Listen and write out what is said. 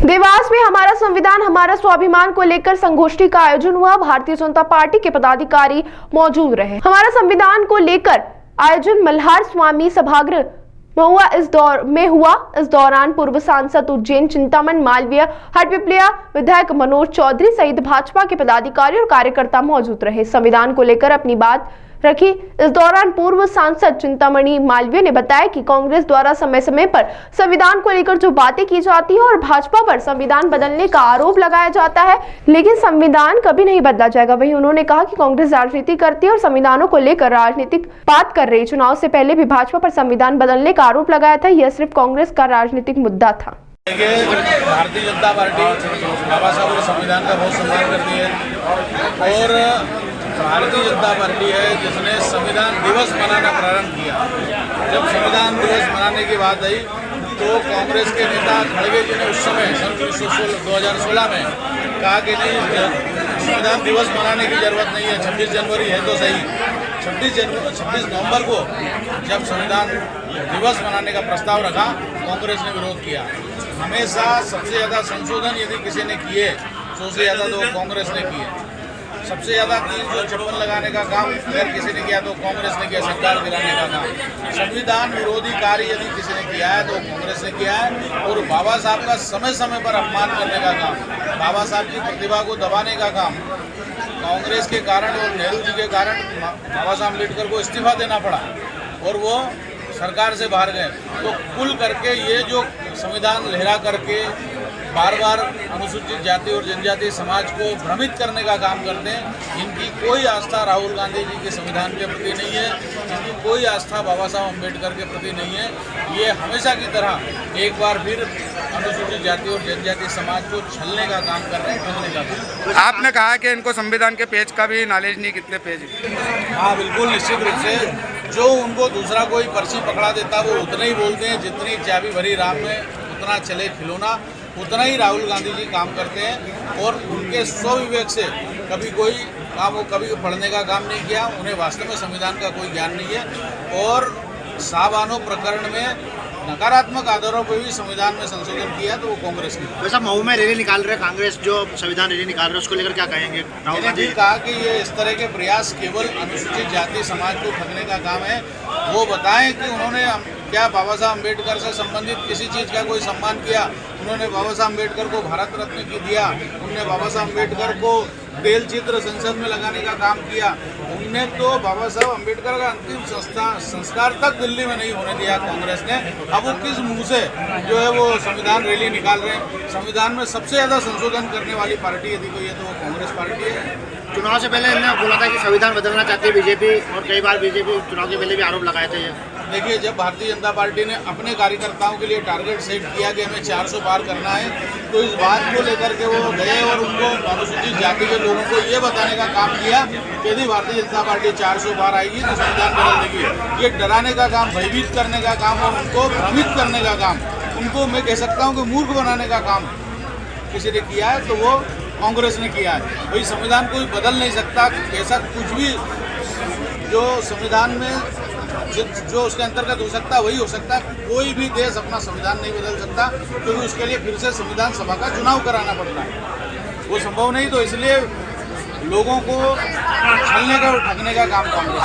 देवास में हमारा संविधान हमारा स्वाभिमान को लेकर संगोष्ठी का आयोजन हुआ। भारतीय जनता पार्टी के पदाधिकारी मौजूद रहे। हमारा संविधान को लेकर आयोजन मल्हार स्वामी सभागृह में हुआ। इस दौरान पूर्व सांसद उज्जैन चिंतामण मालवीय, हटपिपलिया विधायक मनोज चौधरी सहित भाजपा के पदाधिकारी और कार्यकर्ता मौजूद रहे। संविधान को लेकर अपनी बात रखी। इस दौरान पूर्व सांसद चिंतामणि मालवीय ने बताया कि कांग्रेस द्वारा समय समय पर संविधान को लेकर जो बातें की जाती है और भाजपा पर संविधान बदलने का आरोप लगाया जाता है, लेकिन संविधान कभी नहीं बदला जाएगा। वहीं उन्होंने कहा कि कांग्रेस राजनीति करती है और संविधानों को लेकर राजनीतिक बात कर रही। चुनाव से पहले भी भाजपा पर संविधान बदलने का आरोप लगाया था। यह सिर्फ कांग्रेस का राजनीतिक मुद्दा था। भारतीय जनता पार्टी बाबा साहब के संविधान का बहुत सम्मान करती है और भारतीय जनता पार्टी है जिसने संविधान दिवस मनाना प्रारंभ किया। जब संविधान दिवस मनाने की बात आई तो कांग्रेस के नेता खड़गे जी ने उस समय सन 2016 में कहा कि नहीं, संविधान दिवस मनाने की जरूरत नहीं है, 26 जनवरी है तो सही। 26 नवंबर को जब संविधान दिवस मनाने का प्रस्ताव रखा, कांग्रेस ने विरोध किया। हमेशा सबसे ज़्यादा संशोधन यदि किसी ने किए तो उससे ज़्यादा तो कांग्रेस ने किए। सबसे ज़्यादा 356 लगाने का काम अगर किसी ने किया तो कांग्रेस ने किया, सरकार गिराने का काम। संविधान विरोधी कार्य यदि किसी ने किया है तो कांग्रेस ने किया है। और बाबा साहब का समय समय पर अपमान करने का काम, बाबा साहब की प्रतिभा को दबाने का काम कांग्रेस के कारण और नेहरू जी के कारण बाबा साहब अम्बेडकर को इस्तीफा देना पड़ा और वो सरकार से बाहर गए। तो कुल करके ये जो संविधान लहरा करके बार बार अनुसूचित जाति और जनजाति समाज को भ्रमित करने का काम करते हैं, इनकी कोई आस्था राहुल गांधी जी के संविधान के प्रति नहीं है, इनकी कोई आस्था बाबा साहब अम्बेडकर के प्रति नहीं है। ये हमेशा की तरह एक बार फिर अनुसूचित जाति और जनजाति समाज को छलने का काम कर रहे हैं, ठगने का काम। आपने कहा कि इनको संविधान के पेज का भी नॉलेज नहीं, कितने पेज? हाँ बिल्कुल, निश्चित रूप से जो उनको दूसरा कोई पर्ची पकड़ा देता वो उतना ही बोलते हैं। जितनी चाबी भरी राम में उतना चले खिलौना, उतना ही राहुल गांधी जी काम करते हैं। और उनके स्वविवेक से कभी कोई काम, वो कभी पढ़ने का काम नहीं किया, उन्हें वास्तव में संविधान का कोई ज्ञान नहीं है। और साबानो प्रकरण में नकारात्मक आधारों पर भी संविधान में संशोधन किया तो वो कांग्रेस की। वैसा मऊ में रैली निकाल रहे कांग्रेस, जो संविधान रैली निकाल रहे हैं उसको लेकर क्या कहेंगे? राहुल गांधी कहा कि ये इस तरह के प्रयास केवल अनुसूचित जाति समाज को ठगने का काम है। वो बताएं कि उन्होंने क्या बाबा साहब अम्बेडकर से संबंधित किसी चीज़ का कोई सम्मान किया? उन्होंने बाबा साहब अम्बेडकर को भारत रत्न की दिया, उनने बाबा साहब अम्बेडकर को तेल चित्र संसद में लगाने का काम किया। उनने तो बाबा साहब अम्बेडकर का अंतिम संस्कार तक दिल्ली में नहीं होने दिया कांग्रेस ने। अब वो किस मुंह से जो है वो संविधान रैली निकाल रहे हैं? संविधान में सबसे ज़्यादा संशोधन करने वाली पार्टी यदि कोई है तो वो कांग्रेस पार्टी है। चुनाव से पहले इन्होंने बोला था कि संविधान बदलना चाहती है बीजेपी, और कई बार बीजेपी चुनाव के पहले भी आरोप लगाए थे। ये देखिए, जब भारतीय जनता पार्टी ने अपने कार्यकर्ताओं के लिए टारगेट सेट किया कि हमें 400 पार करना है, तो इस बात को लेकर के वो गए और उनको अनुसूचित जाति के लोगों को ये बताने का काम किया कि यदि भारतीय जनता पार्टी 400 पार आएगी तो संविधान बदल देगी। ये डराने का काम, भयभीत करने का काम और उनको भ्रमित करने का काम, उनको मैं कह सकता हूँ कि मूर्ख बनाने का काम किसी ने किया है तो वो कांग्रेस ने किया है। भाई संविधान कोई बदल नहीं सकता, ऐसा कुछ भी जो संविधान में जो उसके अंतर्गत हो सकता है वही हो सकता है। कोई भी देश अपना संविधान नहीं बदल सकता क्योंकि उसके लिए फिर से संविधान सभा का चुनाव कराना पड़ता है। वो संभव नहीं, तो इसलिए लोगों को छलने का और ठगने का काम कांग्रेस